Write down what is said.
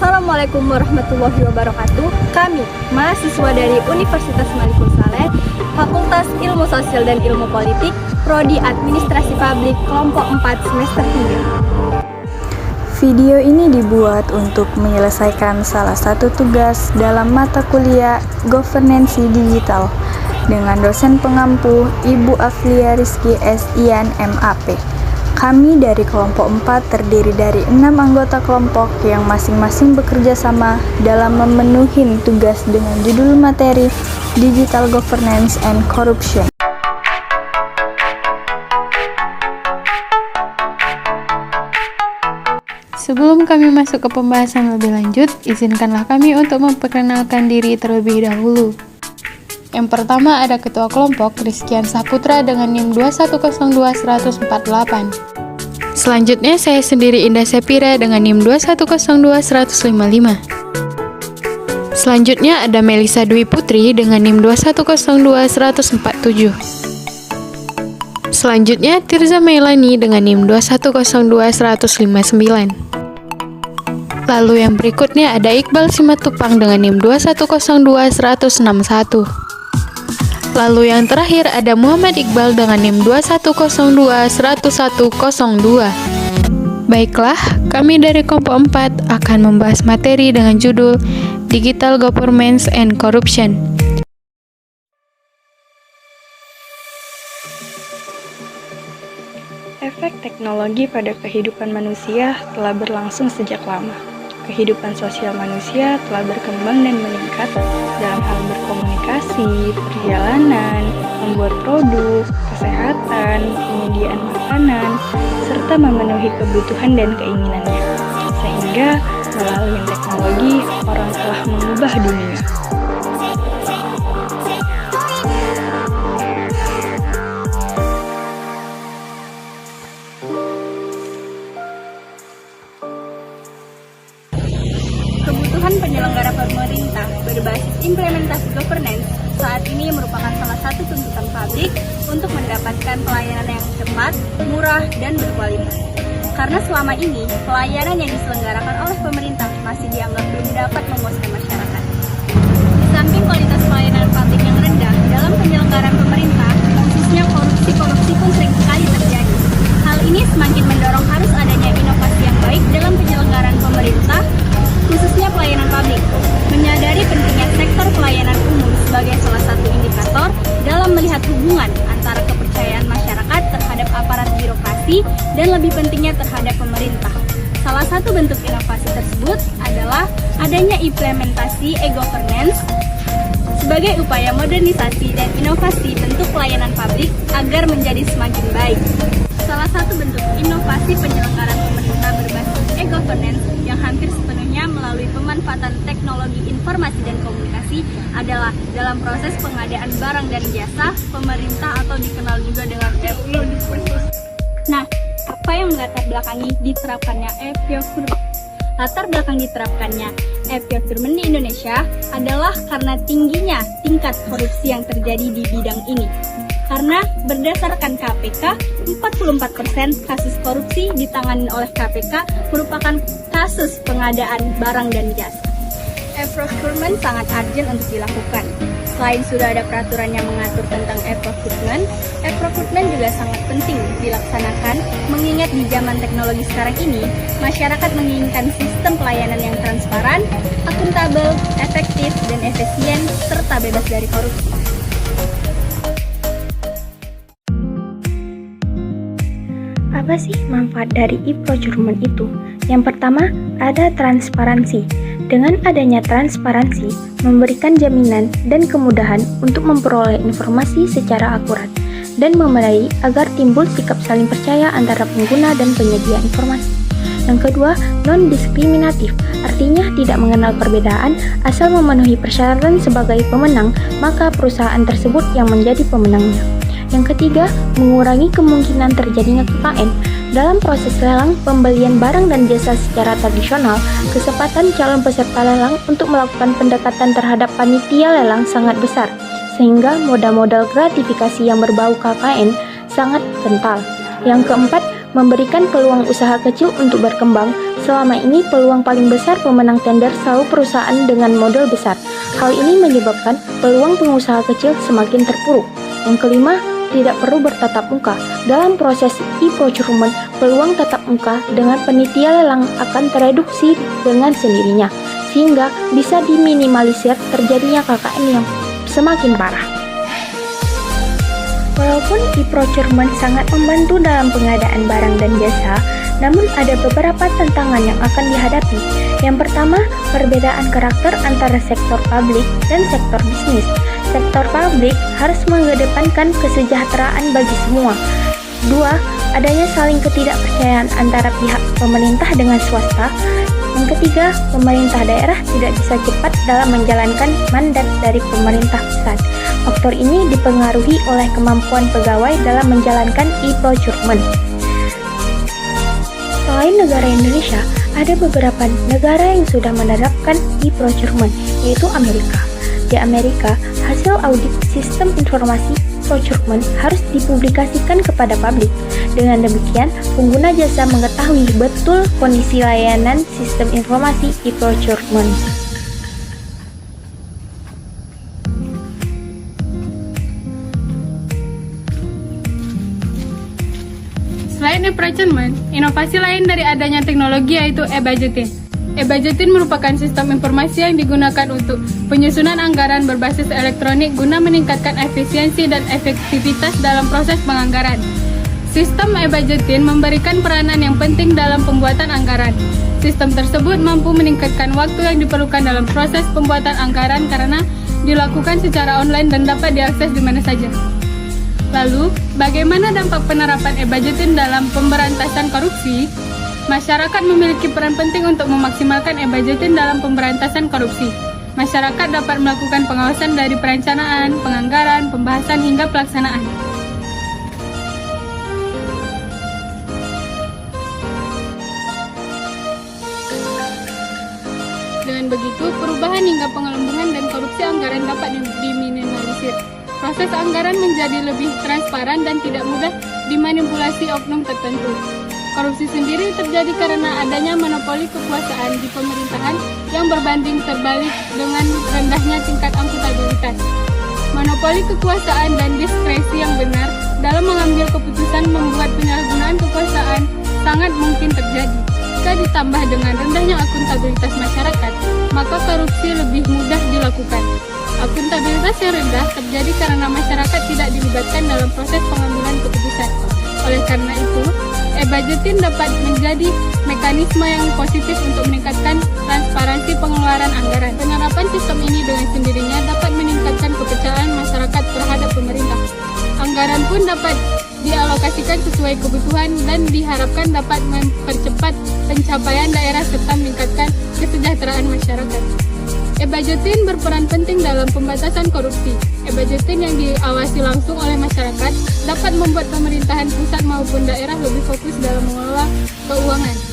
Assalamualaikum warahmatullahi wabarakatuh. Kami, mahasiswa dari Universitas Malikul Saleh, Fakultas Ilmu Sosial dan Ilmu Politik, Prodi Administrasi Publik, kelompok 4 semester 3. Video ini dibuat untuk menyelesaikan salah satu tugas dalam mata kuliah Governance Digital dengan dosen pengampu Ibu Aflia Rizky S.Ian MAP. Kami dari kelompok 4 terdiri dari 6 anggota kelompok yang masing-masing bekerja sama dalam memenuhi tugas dengan judul materi Digital Governance and Corruption. Sebelum kami masuk ke pembahasan lebih lanjut, izinkanlah kami untuk memperkenalkan diri terlebih dahulu. Yang pertama ada Ketua Kelompok Rizkian Saputra dengan NIM 2102148. Selanjutnya saya sendiri Indah Sepira dengan NIM 2102155. Selanjutnya ada Melisa Dwi Putri dengan NIM 2102147. Selanjutnya Tirza Meilani dengan NIM 2102159. Lalu yang berikutnya ada Iqbal Simatupang dengan NIM 2102161. Lalu yang terakhir ada Muhammad Iqbal dengan NIM 210210102. Baiklah, kami dari kelompok 4 akan membahas materi dengan judul Digital Governance and Corruption. Efek teknologi pada kehidupan manusia telah berlangsung sejak lama. Kehidupan sosial manusia telah berkembang dan meningkat dalam hal berkomunikasi, perjalanan, membuat produk, kesehatan, penyediaan makanan, serta memenuhi kebutuhan dan keinginannya. Sehingga melalui teknologi, orang telah mengubah dunia. Kebutuhan penyelenggara pemerintah berbasis implementasi governance saat ini merupakan salah satu tuntutan publik untuk mendapatkan pelayanan yang cepat, murah, dan berkualitas. Karena selama ini, pelayanan yang diselenggarakan oleh pemerintah masih dianggap belum dapat memuaskan masyarakat. Di samping kualitas pelayanan publik yang rendah dalam penyelenggaraan pemerintah, khususnya korupsi pun sering sekali terjadi. Hal ini semakin mendorong harus adanya inovasi yang baik dalam penyelenggaraan pemerintah, khususnya pelayanan publik, menyadari pentingnya sektor pelayanan umum sebagai salah satu indikator dalam melihat hubungan antara kepercayaan masyarakat terhadap aparat birokrasi dan lebih pentingnya terhadap pemerintah. Salah satu bentuk inovasi tersebut adalah adanya implementasi e-governance sebagai upaya modernisasi dan inovasi bentuk pelayanan publik agar menjadi semakin baik. Salah satu bentuk inovasi penyelenggaraan pemerintah berbasis e-governance yang hampir sepenuhnya melalui pemanfaatan teknologi informasi dan komunikasi adalah dalam proses pengadaan barang dan jasa pemerintah atau dikenal juga dengan e-procurement. Nah, apa yang melatar belakangi diterapkannya e-procurement? Latar belakang diterapkannya e-procurement di Indonesia adalah karena tingginya tingkat korupsi yang terjadi di bidang ini. Karena berdasarkan KPK, 44% kasus korupsi ditangani oleh KPK merupakan kasus pengadaan barang dan jasa. E-procurement sangat urgent untuk dilakukan. Selain sudah ada peraturan yang mengatur tentang e-procurement juga sangat penting dilaksanakan, mengingat di zaman teknologi sekarang ini, masyarakat menginginkan sistem pelayanan yang transparan, akuntabel, efektif, dan efisien, serta bebas dari korupsi. Apa sih manfaat dari e-procurement itu? Yang pertama, ada transparansi. Dengan adanya transparansi, memberikan jaminan dan kemudahan untuk memperoleh informasi secara akurat dan memadai agar timbul sikap saling percaya antara pengguna dan penyedia informasi. Yang kedua, non-diskriminatif, artinya tidak mengenal perbedaan, asal memenuhi persyaratan sebagai pemenang, maka perusahaan tersebut yang menjadi pemenangnya. Yang ketiga, mengurangi kemungkinan terjadinya KKN. Dalam proses lelang, pembelian barang dan jasa secara tradisional, kesempatan calon peserta lelang untuk melakukan pendekatan terhadap panitia lelang sangat besar, sehingga modal-modal gratifikasi yang berbau KKN sangat kental. Yang keempat, memberikan peluang usaha kecil untuk berkembang. Selama ini peluang paling besar pemenang tender selalu perusahaan dengan modal besar. Hal ini menyebabkan peluang pengusaha kecil semakin terpuruk. Yang kelima, tidak perlu bertatap muka. Dalam proses e-procurement, peluang tatap muka dengan panitia lelang akan tereduksi dengan sendirinya, sehingga bisa diminimalisir terjadinya KKN yang semakin parah. Walaupun e-procurement sangat membantu dalam pengadaan barang dan jasa, namun ada beberapa tantangan yang akan dihadapi. Yang pertama, perbedaan karakter antara sektor publik dan sektor bisnis. Sektor publik harus mengedepankan kesejahteraan bagi semua. Dua, adanya saling ketidakpercayaan antara pihak pemerintah dengan swasta. Yang ketiga, pemerintah daerah tidak bisa cepat dalam menjalankan mandat dari pemerintah pusat. Faktor ini dipengaruhi oleh kemampuan pegawai dalam menjalankan e-procurement. Selain negara Indonesia, ada beberapa negara yang sudah menerapkan e-procurement, yaitu Amerika. Di Amerika, hasil audit sistem informasi procurement harus dipublikasikan kepada publik. Dengan demikian, pengguna jasa mengetahui betul kondisi layanan sistem informasi e-procurement. Selain e-procurement, inovasi lain dari adanya teknologi yaitu e-budgeting. E-budgeting merupakan sistem informasi yang digunakan untuk penyusunan anggaran berbasis elektronik guna meningkatkan efisiensi dan efektivitas dalam proses penganggaran. Sistem e-budgeting memberikan peranan yang penting dalam pembuatan anggaran. Sistem tersebut mampu meningkatkan waktu yang diperlukan dalam proses pembuatan anggaran karena dilakukan secara online dan dapat diakses di mana saja. Lalu, bagaimana dampak penerapan e-budgeting dalam pemberantasan korupsi? Masyarakat memiliki peran penting untuk memaksimalkan e-budgeting dalam pemberantasan korupsi. Masyarakat dapat melakukan pengawasan dari perencanaan, penganggaran, pembahasan hingga pelaksanaan. Dengan begitu, perubahan hingga pengelembungan dan korupsi anggaran dapat diminimalisir. Proses anggaran menjadi lebih transparan dan tidak mudah dimanipulasi oknum tertentu. Korupsi sendiri terjadi karena adanya monopoli kekuasaan di pemerintahan yang berbanding terbalik dengan rendahnya tingkat akuntabilitas. Monopoli kekuasaan dan diskresi yang benar dalam mengambil keputusan membuat penyalahgunaan kekuasaan sangat mungkin terjadi. Jika ditambah dengan rendahnya akuntabilitas masyarakat, maka korupsi lebih mudah dilakukan. Akuntabilitas yang rendah terjadi karena masyarakat tidak dilibatkan dalam proses pengambilan keputusan. Oleh karena itu, e-budgeting dapat menjadi mekanisme yang positif untuk meningkatkan transparansi pengeluaran anggaran. Penerapan sistem ini dengan sendirinya dapat meningkatkan kepercayaan masyarakat terhadap pemerintah. Anggaran pun dapat dialokasikan sesuai kebutuhan dan diharapkan dapat mempercepat pencapaian daerah serta meningkatkan kesejahteraan masyarakat. E-budgeting berperan penting dalam pembatasan korupsi. E-budgeting yang diawasi langsung oleh masyarakat dapat membuat pemerintahan pusat maupun daerah lebih fokus dalam mengelola keuangan.